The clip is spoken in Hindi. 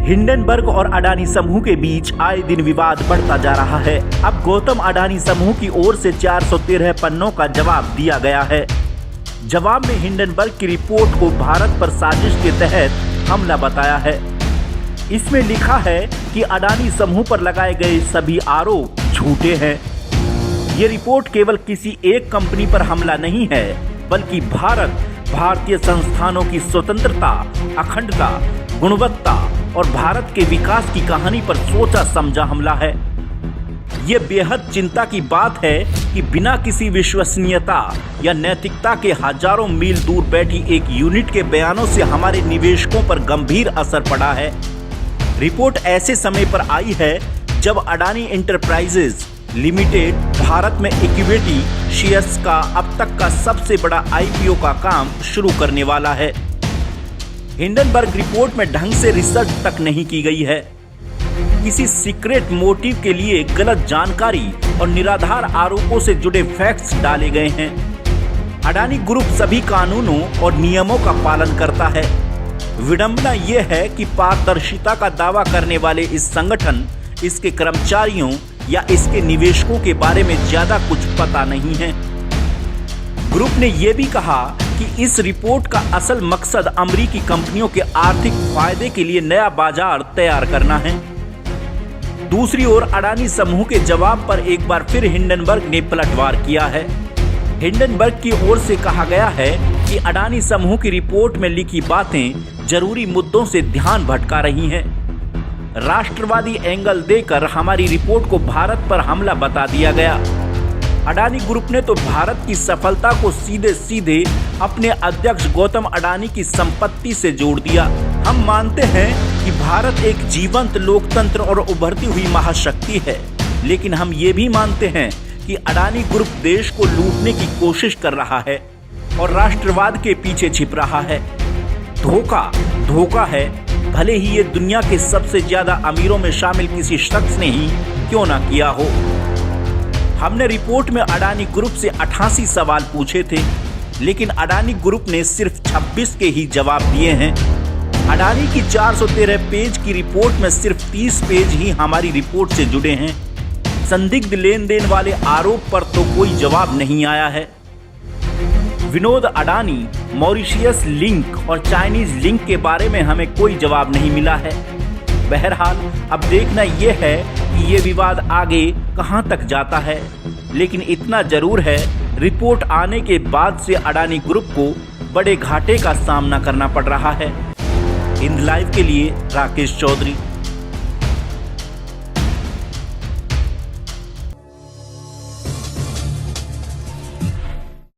हिंडनबर्ग और अडानी समूह के बीच आए दिन विवाद बढ़ता जा रहा है। अब गौतम अडानी समूह की ओर से 413 पन्नों का जवाब दिया गया है। जवाब में हिंडनबर्ग की रिपोर्ट को भारत पर साजिश के तहत हमला बताया है। इसमें लिखा है कि अडानी समूह पर लगाए गए सभी आरोप झूठे हैं। ये रिपोर्ट केवल किसी एक कंपनी पर हमला नहीं है, बल्कि भारतीय संस्थानों की स्वतंत्रता, अखंडता, गुणवत्ता और भारत के विकास की कहानी पर सोचा समझा हमला है। ये बेहद चिंता की बात है कि बिना किसी विश्वसनीयता या नैतिकता के हजारों मील दूर बैठी एक यूनिट के बयानों से हमारे निवेशकों पर गंभीर असर पड़ा है। रिपोर्ट ऐसे समय पर आई है जब अडानी एंटरप्राइजेज लिमिटेड भारत में इक्विटी शेयर्स का अब तक का सबसे बड़ा आईपीओ का काम शुरू करने वाला है। हिंडनबर्ग रिपोर्ट में ढंग से रिसर्च तक नहीं की गई है। किसी सीक्रेट मोटिव के लिए गलत जानकारी और निराधार आरोपों से जुड़े फैक्ट्स डाले गए हैं। अडानी ग्रुप सभी कानूनों और नियमों का पालन करता है। विडंबना यह है कि पारदर्शिता का दावा करने वाले इस संगठन, इसके कर्मचारियों या इसके निवेशकों के बारे में ज्यादा कुछ पता नहीं है। ग्रुप ने यह भी कहा कि इस रिपोर्ट का असल मकसद अमेरिकी कंपनियों के आर्थिक फायदे के लिए नया बाजार तैयार करना है। दूसरी ओर अडानी समूह के जवाब पर एक बार फिर हिंडनबर्ग ने पलटवार किया है। हिंडनबर्ग की ओर से कहा गया है कि अडानी समूह की रिपोर्ट में लिखी बातें जरूरी मुद्दों से ध्यान भटका रही हैं। राष्ट्रवादी एंगल देकर हमारी रिपोर्ट को भारत पर हमला बता दिया गया। अडानी ग्रुप ने तो भारत की सफलता को सीधे सीधे अपने अध्यक्ष गौतम अडानी की संपत्ति से जोड़ दिया। हम मानते हैं कि भारत एक जीवंत लोकतंत्र और उभरती हुई महाशक्ति है, लेकिन हम ये भी मानते हैं कि अडानी ग्रुप देश को लूटने की कोशिश कर रहा है और राष्ट्रवाद के पीछे छिप रहा है। धोखा है, भले ही ये दुनिया के सबसे ज्यादा अमीरों में शामिल किसी शख्स ने ही क्यों ना किया हो। हमने रिपोर्ट में अडानी ग्रुप से 88 सवाल पूछे थे, लेकिन अडानी ग्रुप ने सिर्फ 26 के ही जवाब दिए हैं। अडानी की 413 पेज की रिपोर्ट में सिर्फ 30 पेज ही हमारी रिपोर्ट से जुड़े हैं। संदिग्ध लेन देन वाले आरोप पर तो कोई जवाब नहीं आया है। विनोद अडानी, मॉरिशियस लिंक और चाइनीज लिंक के बारे में हमें कोई जवाब नहीं मिला है। बहरहाल अब देखना यह है कि ये विवाद आगे कहां तक जाता है, लेकिन इतना जरूर है, रिपोर्ट आने के बाद से अडानी ग्रुप को बड़े घाटे का सामना करना पड़ रहा है। हिंद लाइव के लिए राकेश चौधरी।